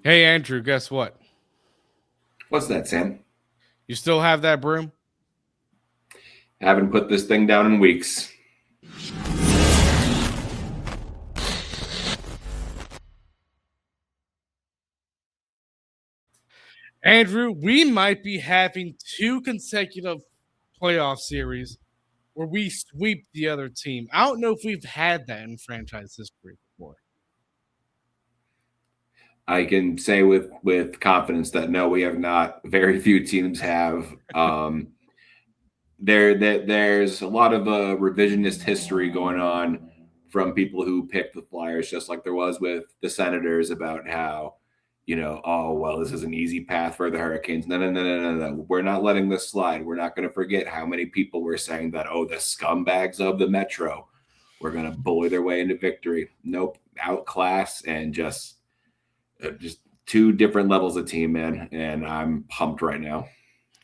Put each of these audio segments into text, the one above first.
Hey, Andrew, guess what? What's that, Sam? You still have that broom? Haven't put this thing down in weeks. Andrew, we might be having two consecutive playoff series where we sweep the other team. I don't know if we've had that in franchise history before. I can say with confidence that no, we have not. Very few teams have. There's a lot of revisionist history going on from people who picked the Flyers, just like there was with the Senators about how, oh well, this is an easy path for the Hurricanes. No, no, no, no, no, no. We're not letting this slide. We're not going to forget how many people were saying that. Oh, the scumbags of the Metro were going to bully their way into victory. Nope, outclass and just two different levels of team, man. And I'm pumped right now.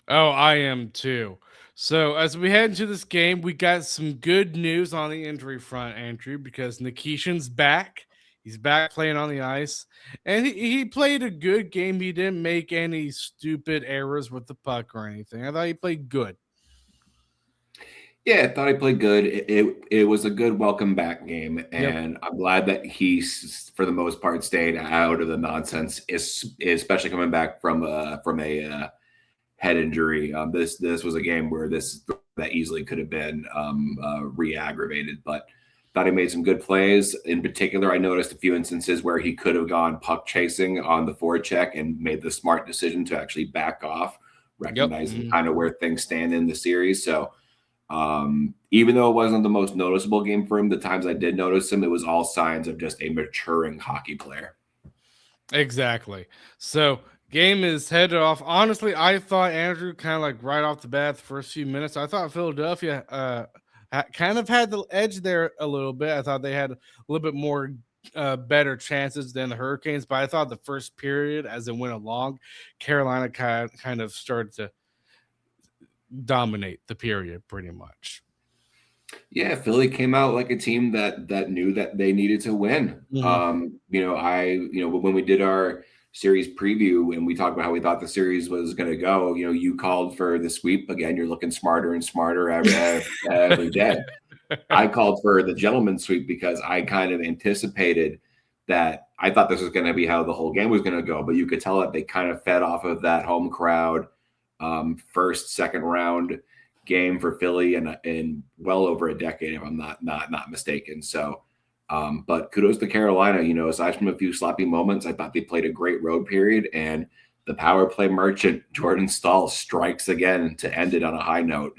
Oh, I am too. So, as we head into this game, we got some good news on the injury front, Andrew, because Nikishin's back. He's back playing on the ice, and he played a good game. He didn't make any stupid errors with the puck or anything. I thought he played good. Yeah, I thought he played good. It was a good welcome back game, Yep. and I'm glad that for the most part, stayed out of the nonsense, especially coming back from a head injury. This was a game where that easily could have been re-aggravated, but thought he made some good plays. In particular, I noticed a few instances where he could have gone puck chasing on the forecheck and made the smart decision to actually back off, Yep. recognizing kind of where things stand in the series. So even though it wasn't the most noticeable game for him, the times I did notice him, it was all signs of just a maturing hockey player. Exactly. So game is headed off. Honestly, I thought Andrew kind of like right off the bat, the first few minutes, I thought Philadelphia kind of had the edge there a little bit. I thought they had a little bit more better chances than the Hurricanes, but I thought the first period, as it went along, Carolina kind of started to dominate the period pretty much. Yeah, Philly came out like a team that knew that they needed to win. Mhm. When we did our series preview and we talked about how we thought the series was going to go, you called for the sweep again. You're looking smarter and smarter every day. I called for the gentleman's sweep because I kind of anticipated that. I thought this was going to be how the whole game was going to go, but you could tell that they kind of fed off of that home crowd, first, second round game for Philly in well over a decade, if I'm not mistaken. So, but kudos to Carolina. Aside from a few sloppy moments, I thought they played a great road period, and the power play merchant Jordan Stahl strikes again to end it on a high note.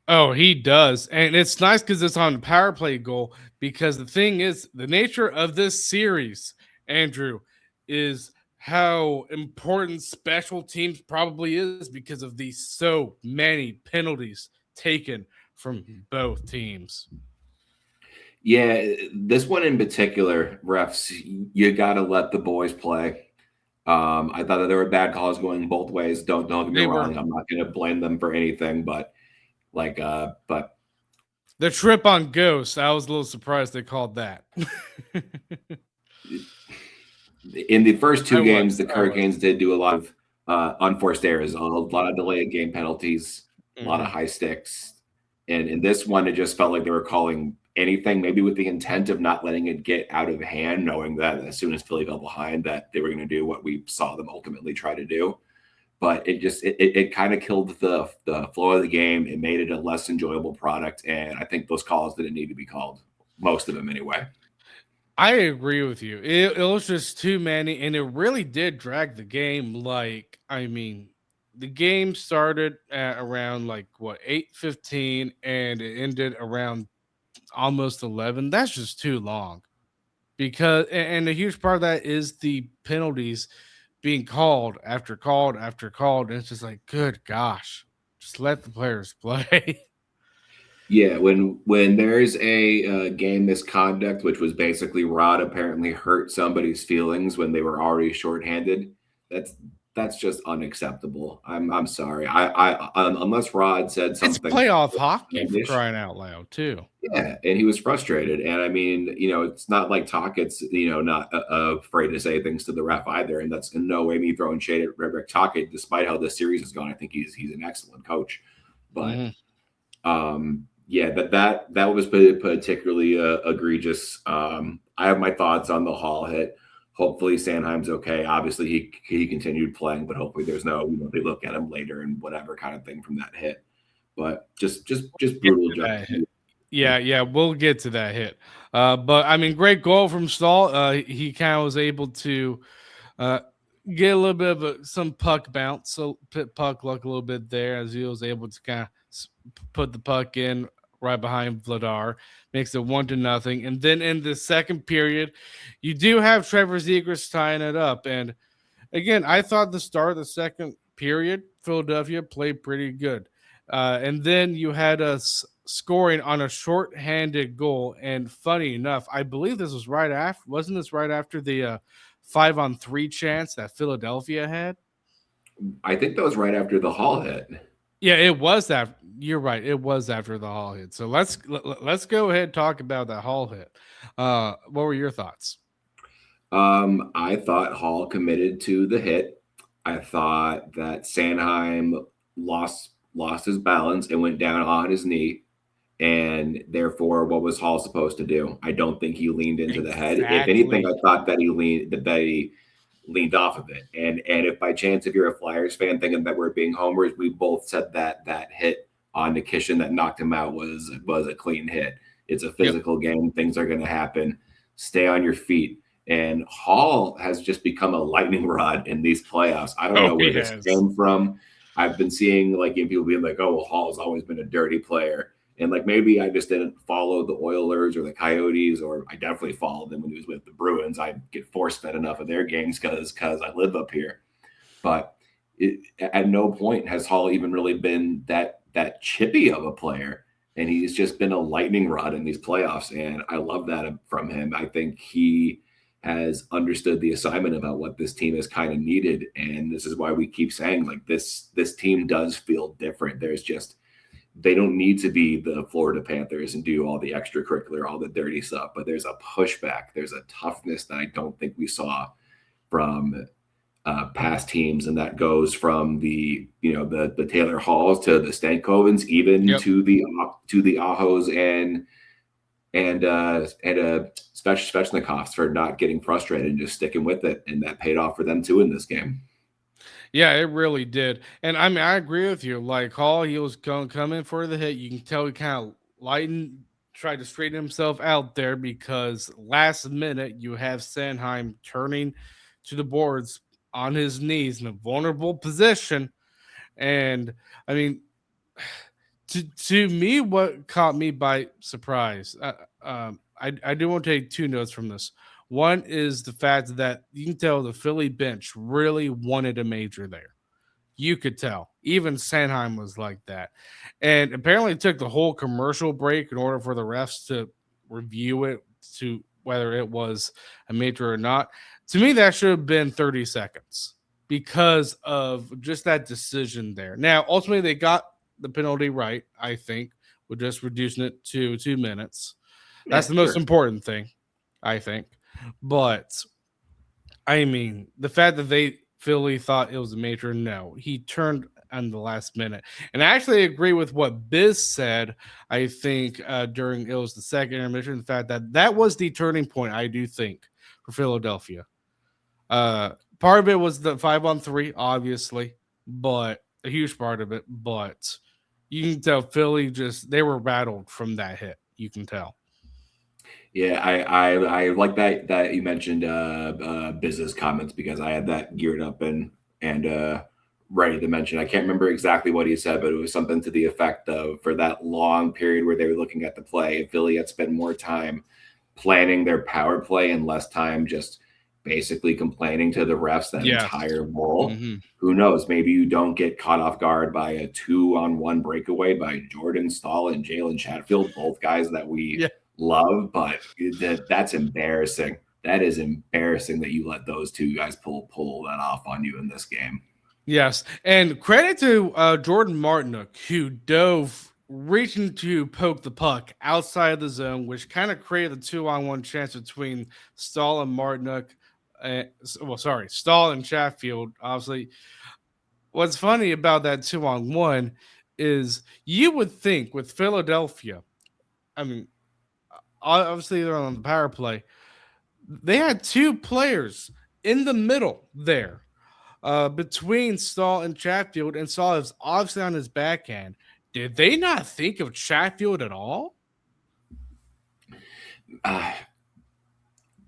Oh, he does. And it's nice because it's on the power play goal. Because the thing is, the nature of this series, Andrew, is how important special teams probably is because of these so many penalties taken from both teams. Yeah, this one in particular, refs, you got to let the boys play. I thought that there were bad calls going both ways. Don't get me They were. wrong. I'm not going to blame them for anything, but but The trip on Ghost, I was a little surprised they called that. in the first I two games, was. the I was. Hurricanes did do a lot of unforced errors, a lot of delayed game penalties, a lot of Mhm. high sticks, and in this one, it just felt like they were calling anything, maybe with the intent of not letting it get out of hand, knowing that as soon as Philly fell behind, that they were going to do what we saw them ultimately try to do. But it kind of killed the flow of the game. It made it a less enjoyable product, and I think those calls didn't need to be called, most of them anyway. I agree with you. It was just too many, and it really did drag the game. Like, I mean, the game started at around like what 8:15, and it ended around almost 11. That's just too long. Because and a huge part of that is the penalties being called after called, and it's just like, good gosh, just let the players play. Yeah, when there's a game misconduct, which was basically Rod apparently hurt somebody's feelings when they were already shorthanded. That's that's just unacceptable. I'm sorry. I unless Rod said It's something playoff hockey for outlandish. crying out loud, too. Yeah, and he was frustrated. And I mean, it's not like Tockett's, not afraid to say things to the ref either. And that's in no way me throwing shade at Rick Tocchet, despite how this series has gone. I think he's an excellent coach. But Mhm. yeah, that was particularly egregious. I have my thoughts on the Hall hit. Hopefully Sanheim's okay. Obviously he continued playing, but hopefully there's no, they look at him later and whatever kind of thing from that hit. But just Get brutal to job. that hit. Yeah, we'll get to that hit. But I mean, great goal from Stahl. He kind of was able to uh, get a little bit of some puck bounce, so puck luck a little bit there as he was able to kind of put the puck in right behind Vladar, makes it 1-0. And then in the second period, you do have Trevor Zegras tying it up. And again, I thought the start of the second period, Philadelphia played pretty good. And then you had us scoring on a short-handed goal. And funny enough, I believe this was right after, wasn't this right after the 5-on-3 chance that Philadelphia had? I think that was right after the Hall hit. Yeah, it was that. You're right. It was after the Hall hit. So let's go ahead and talk about that Hall hit. What were your thoughts? I thought Hall committed to the hit. I thought that Sanheim lost his balance and went down on his knee. And therefore, what was Hall supposed to do? I don't think he leaned into the head. If anything, I thought that he leaned off of it. And if by chance, if you're a Flyers fan thinking that we're being homers, we both said that hit on Nikishin that knocked him out was a clean hit. It's a physical game. Things are going to happen. Stay on your feet. And Hall has just become a lightning rod in these playoffs. I don't know where this came from. I've been seeing people being like, "Oh, well, Hall's always been a dirty player." And maybe I just didn't follow the Oilers or the Coyotes, or I definitely followed them when he was with the Bruins. I get force fed enough of their games because I live up here. But at no point has Hall even really been that chippy of a player. And he's just been a lightning rod in these playoffs. And I love that from him. I think he has understood the assignment about what this team has kind of needed. And this is why we keep saying this team does feel different. They don't need to be the Florida Panthers and do all the extracurricular, all the dirty stuff, but there's a pushback. There's a toughness that I don't think we saw from past teams. And that goes from the Taylor Halls to the Stankovens, even to the Ahos and Svechnikovs for not getting frustrated and just sticking with it. And that paid off for them too in this game. Yeah, it really did. And I mean, I agree with you. Like Hall, he was coming for the hit. You can tell he kind of lightened, tried to straighten himself out there because last minute you have Sanheim turning to the boards on his knees in a vulnerable position. And I mean, to me, what caught me by surprise, I do want to take two notes from this. One is the fact that you can tell the Philly bench really wanted a major there. You could tell. Even Sanheim was like that. And apparently it took the whole commercial break in order for the refs to review it to whether it was a major or not. To me, that should have been 30 seconds because of just that decision there. Now, ultimately, they got the penalty right, I think, with just reducing it to 2 minutes. That's the most important thing, I think. But I mean, the fact that Philly thought it was a major, no, he turned on the last minute. And I actually agree with what Biz said. I think during it was the second intermission, the fact that was the turning point. I do think for Philadelphia. Part of it was the 5-on-3, obviously, but a huge part of it. But you can tell Philly they were rattled from that hit. You can tell. Yeah, I like that you mentioned business comments because I had that geared up and ready to mention. I can't remember exactly what he said, but it was something to the effect of for that long period where they were looking at the play, Philly had spent more time planning their power play and less time just basically complaining to the refs that entire bowl. Mm-hmm. Who knows? Maybe you don't get caught off guard by a 2-on-1 breakaway by Jordan Stahl and Jalen Chatfield, both guys that we love, but that's embarrassing. That is embarrassing that you let those two guys pull that off on you in this game. Yes, and credit to Jordan Martinook, who dove reaching to poke the puck outside of the zone, which kind of created a 2-on-1 chance between Stahl and Martinook. Well, sorry, Stahl and Chatfield. Obviously, what's funny about that 2-on-1 is you would think with Philadelphia, I mean, obviously they're on the power play. They had two players in the middle there between Stahl and Chatfield, and Stahl is obviously on his backhand. Did they not think of Chatfield at all? Uh,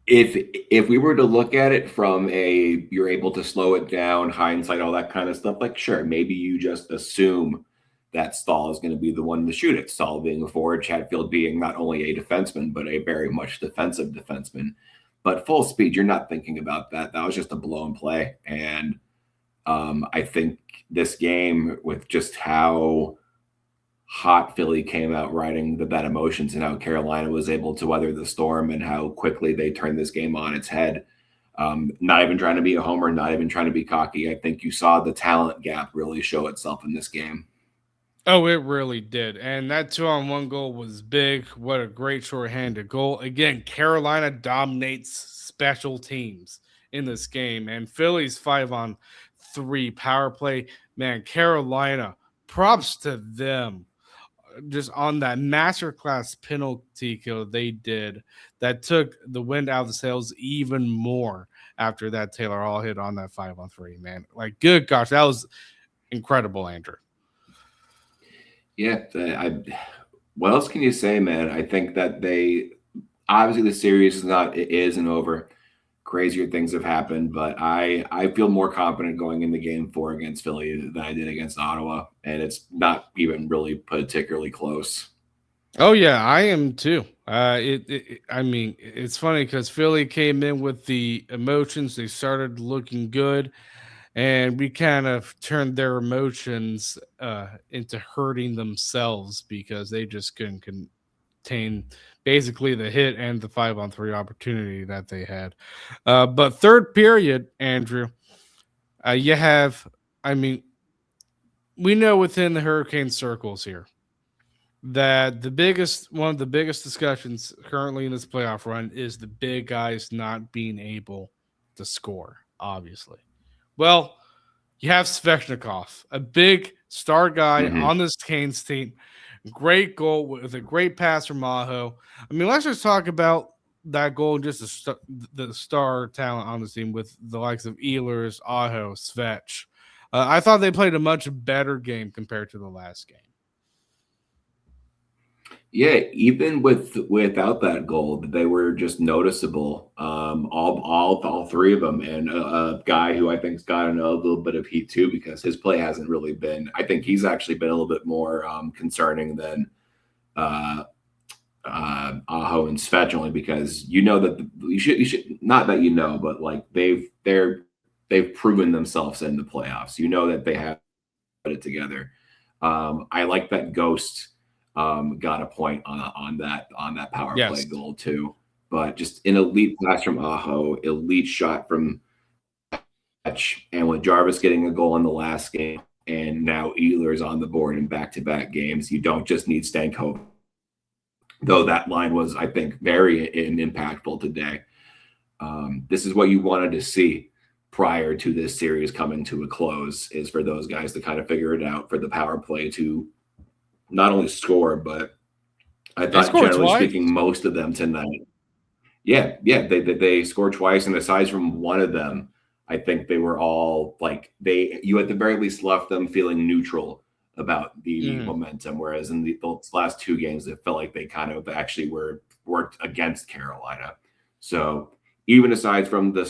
if we were to look at it from a you're able to slow it down, hindsight, all that kind of stuff, like sure, maybe you just assume that Stahl is going to be the one to shoot it. Stahl being a forward, Chatfield being not only a defenseman, but a very much defensive defenseman. But full speed, you're not thinking about that. That was just a blown play. And I think this game, with just how hot Philly came out riding that emotions and how Carolina was able to weather the storm and how quickly they turned this game on its head. Not even trying to be a homer, not even trying to be cocky. I think you saw the talent gap really show itself in this game. Oh, it really did. And that 2-on-1 goal was big. What a great shorthanded goal. Again, Carolina dominates special teams in this game. And Philly's 5-on-3 power play. Man, Carolina, props to them just on that masterclass penalty kill they did that took the wind out of the sails even more after that Taylor Hall hit on that 5-on-3, man. Like, good gosh, that was incredible, Andrew. Yeah, what else can you say, man? I think that they obviously the series isn't over. Crazier things have happened, but I feel more confident going in the game 4 against Philly than I did against Ottawa, and it's not even really particularly close. Oh yeah, I am too. I mean, it's funny because Philly came in with the emotions. They started looking good, and we kind of turned their emotions into hurting themselves because they just couldn't contain basically the hit and the 5-on-3 opportunity that they had. But third period, Andrew, you have. I mean, we know within the Hurricane circles here that one of the biggest discussions currently in this playoff run is the big guys not being able to score, obviously. Well, you have Svechnikov, a big star guy on this Canes team. Great goal with a great pass from Aho. I mean, let's just talk about that goal and just the star talent on the team with the likes of Ehlers, Aho, Svech. I thought they played a much better game compared to the last game. Yeah, even without that goal, they were just noticeable. All three of them, and a guy who I think's gotten a little bit of heat too because his play hasn't really been. I think he's actually been a little bit more concerning than uh, Aho and Svech, only because you know that you should not that you know, but like they've proven themselves in the playoffs. You know that they have put it together. I like that Ghost got a point on that power play goal too. But just an elite pass from Aho, elite shot from Etch, and with Jarvis getting a goal in the last game, and now Ehlers on the board in back-to-back games, you don't just need Stankovic. Though that line was, I think, very impactful today. This is what you wanted to see prior to this series coming to a close, is for those guys to kind of figure it out, for the power play to not only score, but I thought generally speaking, most of them tonight. Yeah, they scored twice, and aside from one of them, I think they were all like you at the very least left them feeling neutral about the momentum. Whereas in the last two games, it felt like they kind of actually worked against Carolina. So even aside from the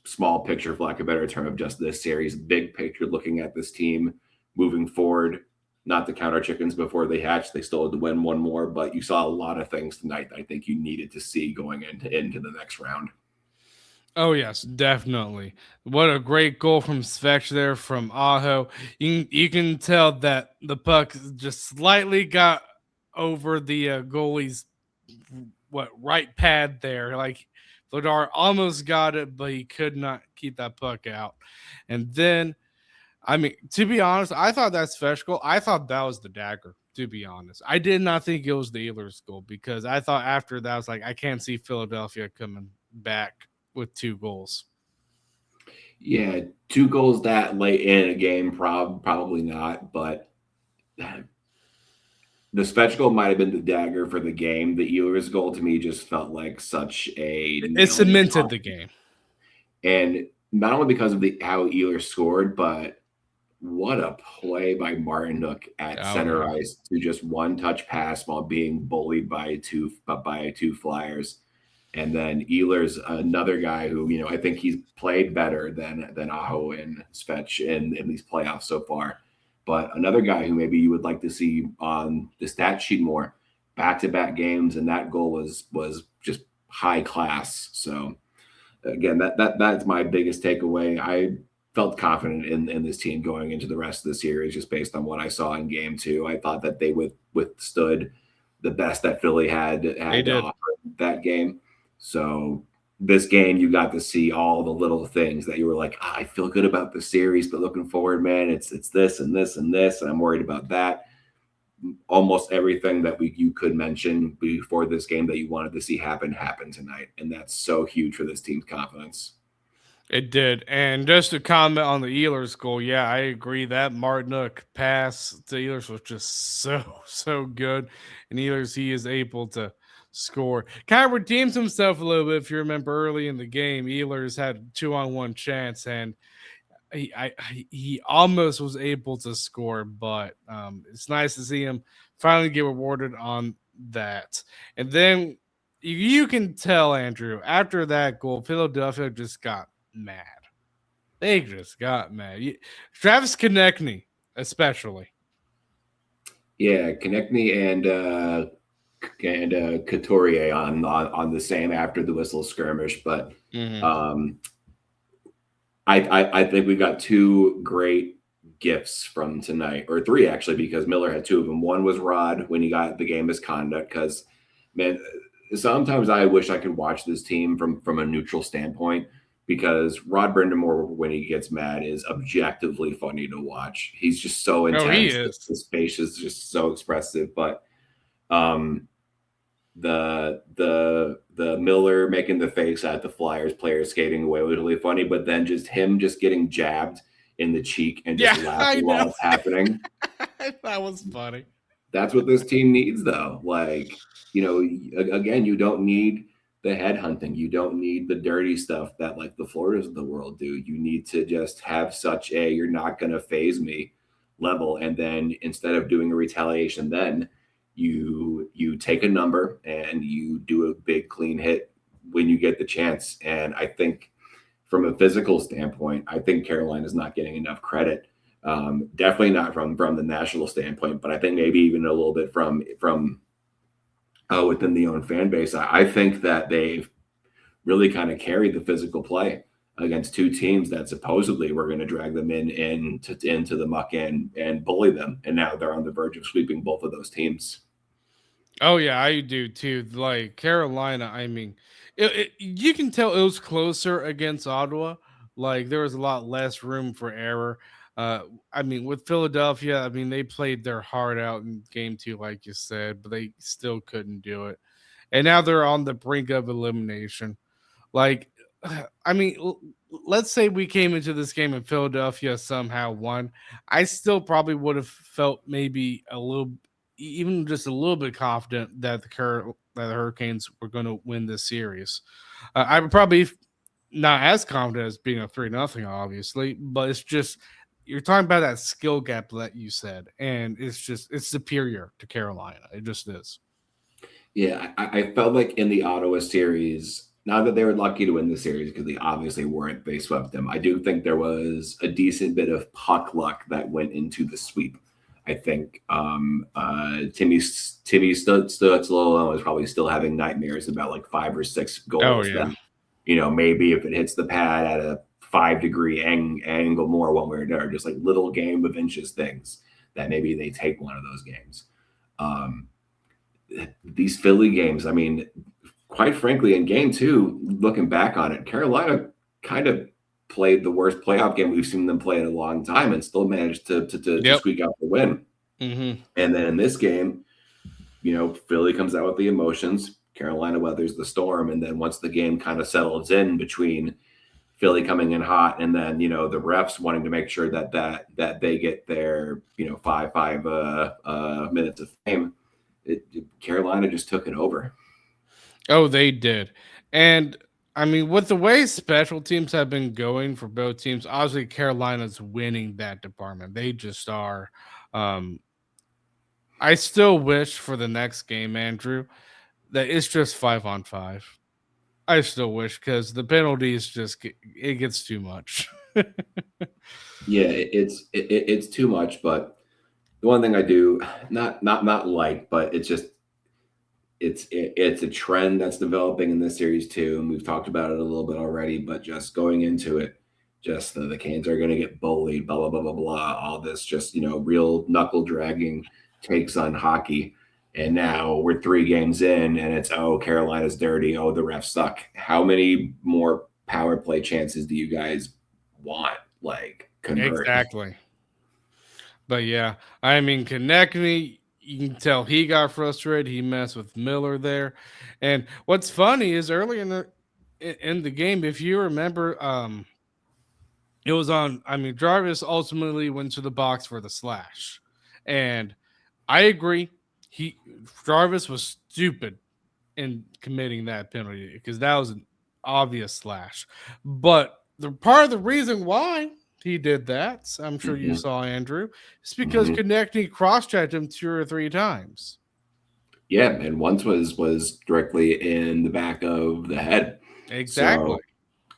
small picture, for lack of a better term, of just this series, big picture, looking at this team moving forward, not to count our chickens before they hatch. They still had to win one more, but you saw a lot of things tonight that I think you needed to see going into the next round. Oh yes, definitely. What a great goal from Svech there from Aho. You can tell that the puck just slightly got over the goalie's right pad there. Like Vladar almost got it, but he could not keep that puck out. And then I mean, to be honest, I thought that's fetch goal. I thought that was the dagger. To be honest, I did not think it was the Ehlers goal because I thought after that I was like, I can't see Philadelphia coming back with 2 goals. Yeah, 2 goals that late in a game, probably not. But the Svech goal might have been the dagger for the game. The Ehlers goal to me just felt like such a It nail in the cemented the coffin. game. And not only because of the how Ehlers scored, but what a play by Martinook at Oh center yeah, ice to just one touch pass while being bullied by two Flyers. And then Ehlers, another guy who, I think he's played better than Aho and Svech in these playoffs so far. But another guy who maybe you would like to see on the stat sheet more, back-to-back games, and that goal was just high class. So again, that's my biggest takeaway. I felt confident in this team going into the rest of the series just based on what I saw in game two. I thought that they withstood the best that Philly had they to did. offer that game. So this game, you got to see all the little things that you were like, I feel good about the series, but looking forward, man, it's this and this and this, and I'm worried about that. Almost everything that you could mention before this game that you wanted to see happen tonight, and that's so huge for this team's confidence. It did. And just to comment on the Ehlers goal, yeah, I agree that Martinook pass to Ehlers was just so good. And Ehlers, he is able to score. Kind of redeems himself a little bit. If you remember early in the game, Ehlers had a 2-on-1 chance and he almost was able to score, but it's nice to see him finally get rewarded on that. And then you can tell, Andrew, after that goal, Philadelphia just got mad. They just got mad. Travis Konechny, especially. Yeah, Konechny and Couturier on the same after the whistle skirmish, but um, I think we got 2 great gifts from tonight, or 3 actually, because Miller had 2 of them. One was Rod when he got the game misconduct, because man, sometimes I wish I could watch this team from a neutral standpoint, because Rod Brindamore, when he gets mad, is objectively funny to watch. He's just so Oh, he intense. is. His face is just so expressive. But um, the Miller making the face at the Flyers player skating away was really funny. But then just him just getting jabbed in the cheek and just Yeah, I laughing while know. it's happening. That was funny. That's what this team needs, though. Like, again, you don't need the head hunting. You don't need the dirty stuff that like the Floridas of the world do. You need to just have such a you're not going to phase me level. And then instead of doing a retaliation, then you take a number and you do a big clean hit when you get the chance. And I think from a physical standpoint, I think Carolina is not getting enough credit. Definitely not from the national standpoint, but I think maybe even a little bit from within the own fan base. I think that they've really kind of carried the physical play against 2 teams that supposedly were going to drag them into the muck and bully them, and now they're on the verge of sweeping both of those teams. Oh yeah, I do too. Like Carolina, I mean, you can tell it was closer against Ottawa. Like there was a lot less room for error. I mean, with Philadelphia, I mean they played their heart out in game 2, like you said, but they still couldn't do it. And now they're on the brink of elimination. Like, I mean, let's say we came into this game and Philadelphia somehow won. I still probably would have felt maybe a little, even just a little bit confident that that the Hurricanes were going to win this series. I would probably not as confident as being a 3-0, obviously, but it's just you're talking about that skill gap that you said, and it's superior to Carolina. It just is. Yeah, I felt like in the Ottawa series, not that they were lucky to win the series because they obviously weren't, they swept them. I do think there was a decent bit of puck luck that went into the sweep. I think Timmy Stutzlo was probably still having nightmares about like 5 or 6 Oh goals. yeah. That, maybe if it hits the pad at a 5-degree angle more one way or another, just like little game of inches things that maybe they take one of those games. These Philly games, I mean, quite frankly, in game 2, looking back on it, Carolina kind of played the worst playoff game we've seen them play in a long time and still managed to Yep. squeak out the win. Mm-hmm. And then in this game, Philly comes out with the emotions. Carolina weathers the storm, and then once the game kind of settles in between Philly coming in hot, and then the refs wanting to make sure that they get their five minutes of fame. Carolina just took it over. Oh, they did. And I mean, with the way special teams have been going for both teams, obviously Carolina's winning that department. They just are. Um, I still wish for the next game, Andrew, that it's just 5-on-5. I still wish because the penalties it gets too much. Yeah, it's too much. But the one thing I do not like, but it's a trend that's developing in this series too, and we've talked about it a little bit already. But just going into it, just the Canes are going to get bullied, blah blah blah blah blah. All this just real knuckle dragging takes on hockey. And now we're 3 games in, and it's Carolina's dirty. Oh, the refs suck. How many more power play chances do you guys want? Like convert. Exactly. But yeah, I mean, Konechny, you can tell he got frustrated. He messed with Miller there. And what's funny is early in the game, if you remember, it was on. I mean, Jarvis ultimately went to the box for the slash, and I agree. He Jarvis was stupid in committing that penalty because that was an obvious slash. But the part of the reason why he did that, I'm sure you Mhm, saw Andrew, is because mhm. Konechny cross-checked him 2 or 3 times. Yeah, and once was directly in the back of the head. Exactly.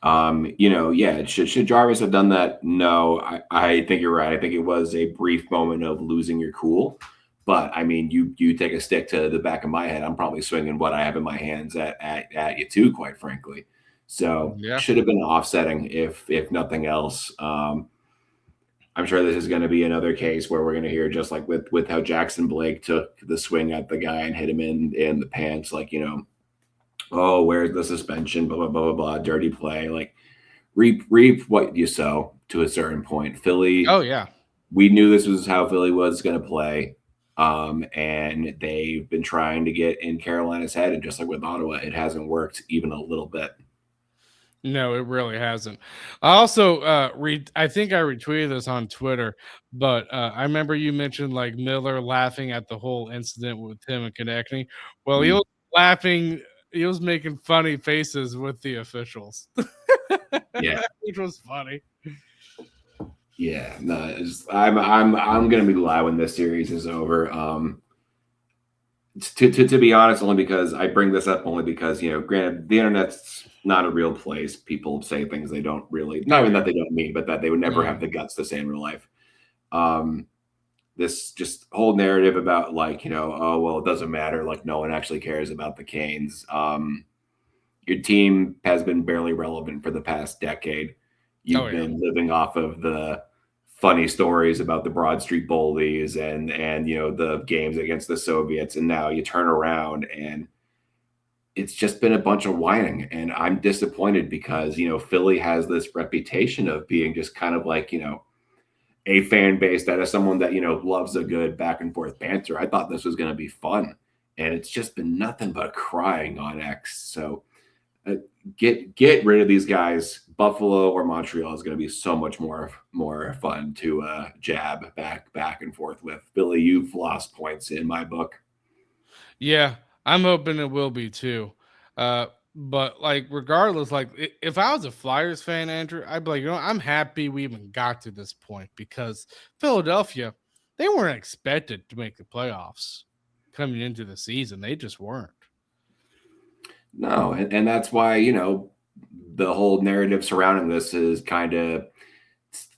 So, yeah, should Jarvis have done that? No, I think you're right. I think it was a brief moment of losing your cool. But I mean, you take a stick to the back of my head, I'm probably swinging what I have in my hands at you too, quite frankly. So Yeah. should have been offsetting if nothing else. I'm sure this is going to be another case where we're going to hear just like with how Jackson Blake took the swing at the guy and hit him in the pants, like oh, where's the suspension? Blah blah blah blah blah. Dirty play. Like reap what you sow to a certain point. Philly, Oh yeah. we knew this was how Philly was going to play, and they've been trying to get in Carolina's head, and just like with Ottawa, it hasn't worked even a little bit. No, it really hasn't. I also I think I retweeted this on Twitter, but I remember you mentioned like Miller laughing at the whole incident with him and Konechny. Well, he Mm. was laughing, he was making funny faces with the officials, Yeah, which was funny. yeah. No, I'm gonna be glad when this series is over. To be honest, only because I bring this up only because granted, the internet's not a real place. People say things they don't really, not Oh even yeah. that they don't mean, but that they would never have Mhm. the guts to say in real life. Um, this just whole narrative about like oh well, it doesn't matter, like no one actually cares about the Canes. Your team has been barely relevant for the past decade. Oh You've yeah. been living off of the funny stories about the Broad Street Bullies and the games against the Soviets, and now you turn around and it's just been a bunch of whining. And I'm disappointed because Philly has this reputation of being just kind of like a fan base that is someone that loves a good back and forth banter. I thought this was going to be fun, and it's just been nothing but crying on X. So uh, get rid of these guys. Buffalo or Montreal is going to be so much more fun to jab back and forth with. Billy, you've lost points in my book. Yeah, I'm hoping it will be too. But like, regardless, like if I was a Flyers fan, Andrew, I'd be like, I'm happy we even got to this point because Philadelphia, they weren't expected to make the playoffs coming into the season. They just weren't. No, and that's why the whole narrative surrounding this is kind of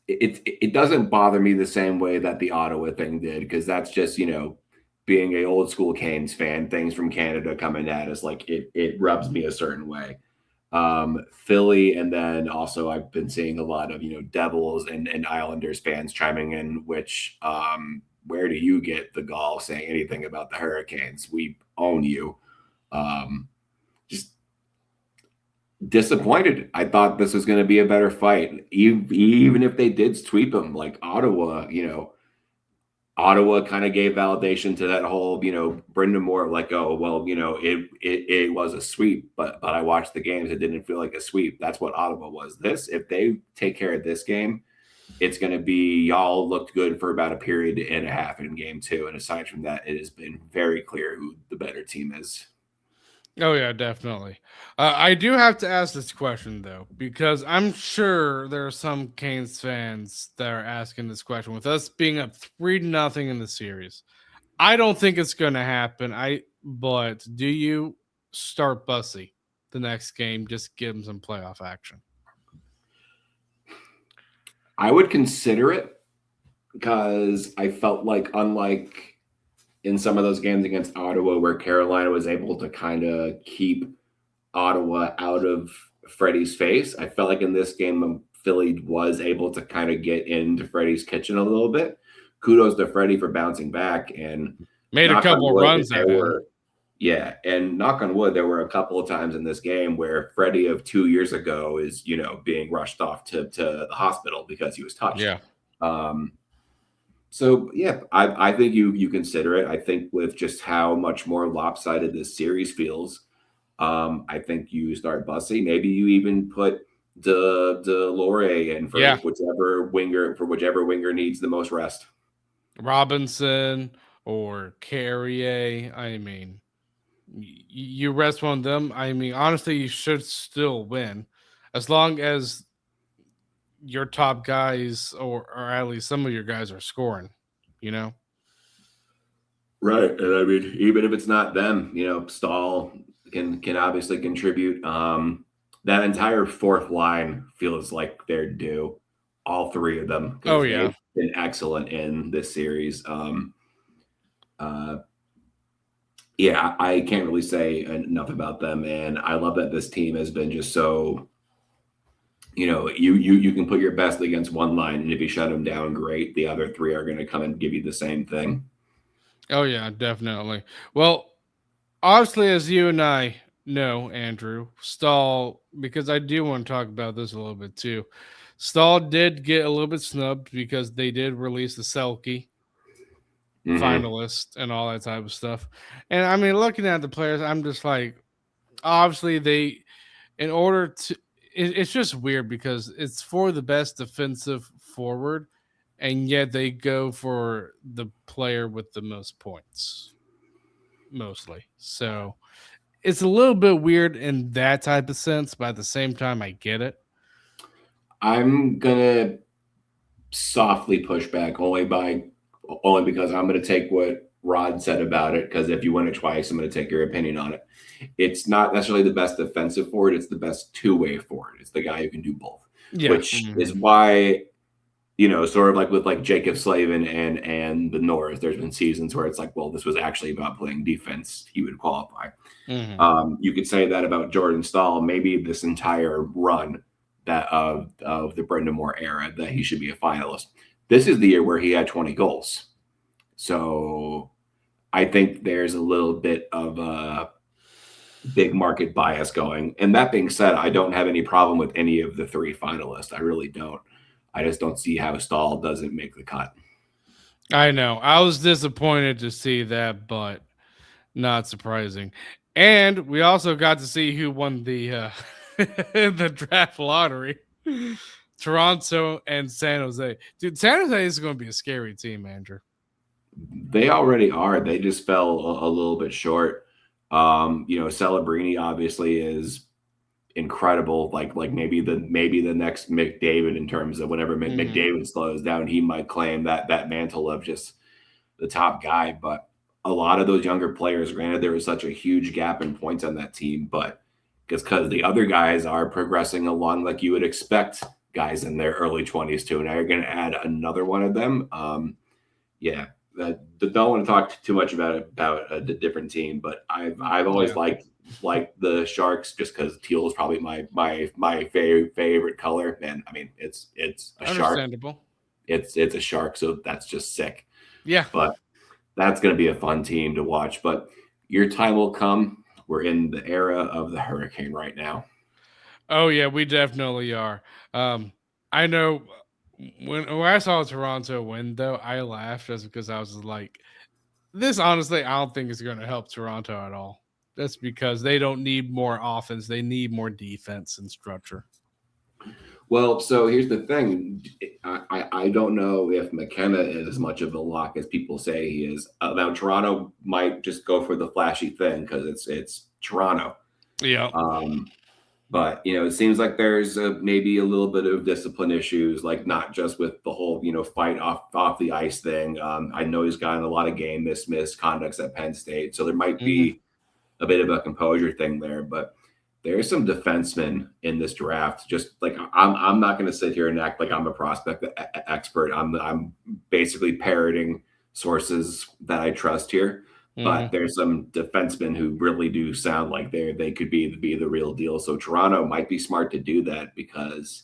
it doesn't bother me the same way that the Ottawa thing did, because that's just being a old school Canes fan, things from Canada coming at us, like it rubs me a certain way. Philly, and then also I've been seeing a lot of Devils and Islanders fans chiming in, which where do you get the gall saying anything about the Hurricanes? We own you. Um, just Disappointed. I thought this was going to be a better fight, even if they did sweep them. Like Ottawa, Ottawa kind of gave validation to that whole, Brendan Moore, like, oh, well, it was a sweep, but I watched the games. It didn't feel like a sweep. That's what Ottawa was. If they take care of this game, it's going to be y'all looked good for about a period and a half in game two. And aside from that, it has been very clear who the better team is. Oh yeah, definitely. I do have to ask this question though, because I'm sure there are some Canes fans that are asking this question. With us being up 3-0 in the series, I don't think it's going to happen. But do you start Bussy the next game? Just give him some playoff action. I would consider it because I felt like, unlike in some of those games against Ottawa, where Carolina was able to kind of keep Ottawa out of Freddie's face, I felt like in this game, Philly was able to kind of get into Freddie's kitchen a little bit. Kudos to Freddie for bouncing back and made a couple runs at him. Yeah, and knock on wood, there were a couple of times in this game where Freddie of 2 years ago is, being rushed off to the hospital because he was touched. Yeah. So yeah, I think you consider it. I think with just how much more lopsided this series feels, I think you start Bussy. Maybe you even put Laurier in for whichever winger needs the most rest. Robinson or Carrier. I mean, you rest one of them. I mean, honestly, you should still win as long as your top guys or at least some of your guys are scoring, Right. And I mean, even if it's not them, Stahl can obviously contribute. That entire fourth line feels like they're due. All three of them. Oh yeah. They've been excellent in this series. Yeah, I can't really say enough about them. And I love that this team has been just so, you can put your best against one line, and if you shut them down, great. The other three are going to come and give you the same thing. Oh yeah, definitely. Well, obviously, as you and I know, Andrew, Stahl, because I do want to talk about this a little bit too. Stahl did get a little bit snubbed because they did release the Selke finalist and all that type of stuff. And I mean, looking at the players, I'm just like, obviously, in order to, it's just weird because it's for the best defensive forward, and yet they go for the player with the most points, mostly. So it's a little bit weird in that type of sense, but at the same time, I get it. I'm gonna softly push back only because I'm gonna take what Rod said about it, because if you win it twice, I'm gonna take your opinion on it. It's not necessarily the best defensive forward, it's the best two-way forward. It's the guy who can do both. Yeah. Which is why, sort of like with like Jacob Slavin and the North, there's been seasons where it's like, well, this was actually about playing defense. He would qualify. You could say that about Jordan Stahl, maybe this entire run that of the Brendan Moore era, that he should be a finalist. This is the year where he had 20 goals. So I think there's a little bit of a big market bias going. And that being said, I don't have any problem with any of the three finalists. I really don't. I just don't see how Stahl doesn't make the cut. I know. I was disappointed to see that, but not surprising. And we also got to see who won the the draft lottery. Toronto and San Jose. Dude, San Jose is going to be a scary team, Andrew. They already are. They just fell a little bit short. Celebrini obviously is incredible. Like maybe the next McDavid, in terms of whenever McDavid slows down, he might claim that mantle of just the top guy. But a lot of those younger players, granted, there was such a huge gap in points on that team, but because the other guys are progressing along like you would expect guys in their early 20s to, and now you're going to add another one of them. Don't want to talk too much about a different team, but I've always liked the Sharks just because teal is probably my favorite color. And I mean, it's a understandable shark. It's a shark, so that's just sick. Yeah, but that's going to be a fun team to watch. But your time will come. We're in the era of the hurricane right now. Oh yeah, we definitely are. I know when I saw Toronto win though, I laughed just because I was like, this honestly, I don't think is going to help Toronto at all. That's because they don't need more offense; they need more defense and structure. Well, so here's the thing. I don't know if McKenna is as much of a lock as people say he is. Now Toronto might just go for the flashy thing because it's Toronto. Yeah. But it seems like there's maybe a little bit of discipline issues, like not just with the whole fight off the ice thing. I know he's gotten a lot of game misconducts at Penn State, so there might Mhm. be a bit of a composure thing there. But there's some defensemen in this draft. Just like I'm not going to sit here and act like I'm a prospect expert. I'm basically parroting sources that I trust here. But Mhm. there's some defensemen who really do sound like they could be the real deal. So Toronto might be smart to do that because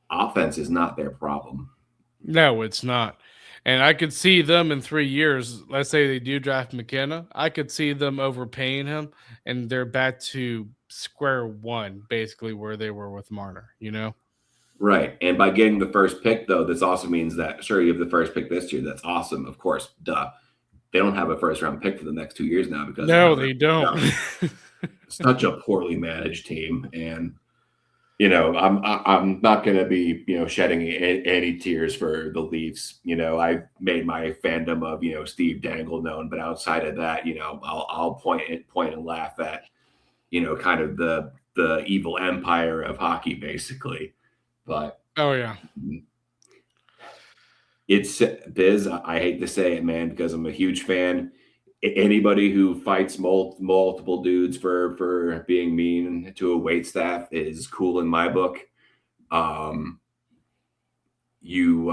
offense is not their problem. No, it's not. And I could see them in 3 years. Let's say they do draft McKenna. I could see them overpaying him, and they're back to square one, basically where they were with Marner. You know? Right. And by getting the first pick, though, this also means that sure you have the first pick this year. That's awesome, of course. Duh. They don't have a first round pick for the next 2 years now because of No, how they're they don't. such a poorly managed team. And I'm not going to be shedding any tears for the Leafs. I made my fandom of Steve Dangle known, but outside of that, I'll point and laugh at kind of the evil empire of hockey, basically. But Oh yeah. it's Biz. I hate to say it, man, because I'm a huge fan. Anybody who fights multiple dudes for being mean to a wait staff is cool in my book. Um, you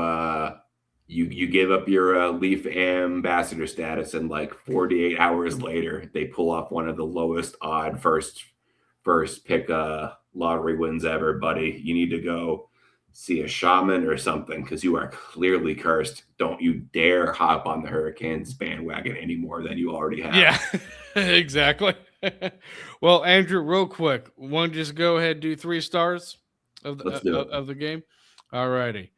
give up your Leaf ambassador status, and like 48 hours later, they pull off one of the lowest odd first pick lottery wins ever, buddy. You need to go see a shaman or something because you are clearly cursed. Don't you dare hop on the Hurricanes bandwagon any more than you already have. Yeah, exactly. Well, Andrew, real quick, want to just go ahead and do 3 stars Let's do it. of the game? All righty.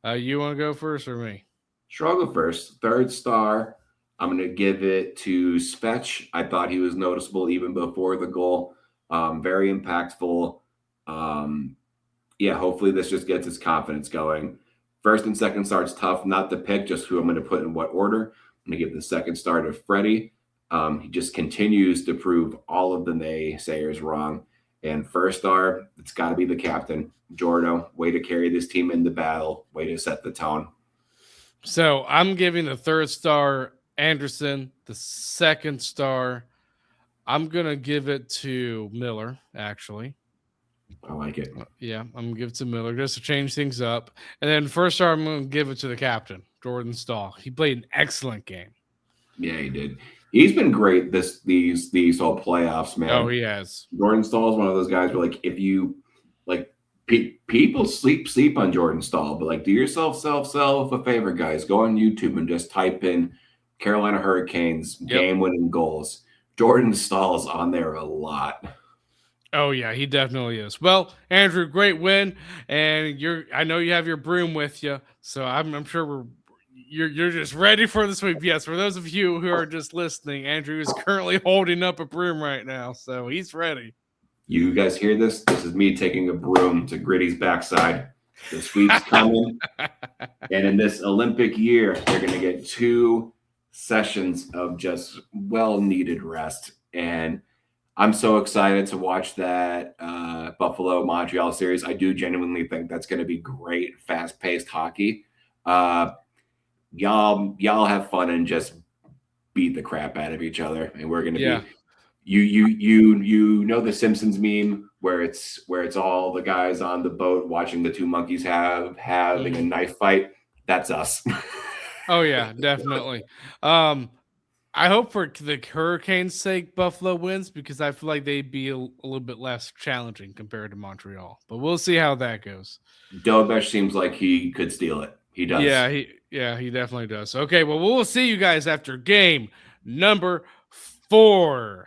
You want to go first or me? Sure, I'll go first. Third star, I'm going to give it to Spetch. I thought he was noticeable even before the goal. Very impactful. Um, yeah, hopefully this just gets his confidence going. First and second star's tough not to pick, just who I'm going to put in what order. I'm going to give the second star to Freddie. He just continues to prove all of the naysayers wrong. And first star, it's got to be the captain, Jordo. Way to carry this team in the battle. Way to set the tone. So I'm giving the 3rd star Anderson, the 2nd star. I'm gonna give it to Miller, actually. I like it. Yeah, I'm gonna give it to Miller just to change things up. And then 1st star, I'm gonna give it to the captain, Jordan Stahl. He played an excellent game. Yeah, he did. He's been great these whole playoffs, man. Oh, he has. Jordan Stahl is one of those guys where like if you like people sleep on Jordan Stahl, but like do yourself self a favor, guys. Go on YouTube and just type in Carolina Hurricanes game winning goals. Jordan Stahl is on there a lot. Oh yeah, he definitely is. Well, Andrew, great win, and I know you have your broom with you, so I'm sure you're just ready for the sweep. Yes, for those of you who are just listening, Andrew is currently holding up a broom right now, so he's ready. You guys hear this? This is me taking a broom to Gritty's backside. The sweep's coming, and in this Olympic year, they're going to get 2 sessions of just well-needed rest, and I'm so excited to watch that Buffalo Montreal series. I do genuinely think that's going to be great, fast-paced hockey. Y'all have fun and just beat the crap out of each other, and we're going to be. You know the Simpsons meme where it's all the guys on the boat watching the 2 monkeys having a knife fight. That's us. Oh yeah, definitely. I hope for the Hurricanes' sake, Buffalo wins because I feel like they'd be a little bit less challenging compared to Montreal. But we'll see how that goes. Dobesh seems like he could steal it. He does. Yeah, he definitely does. Okay, well, we'll see you guys after game number 4.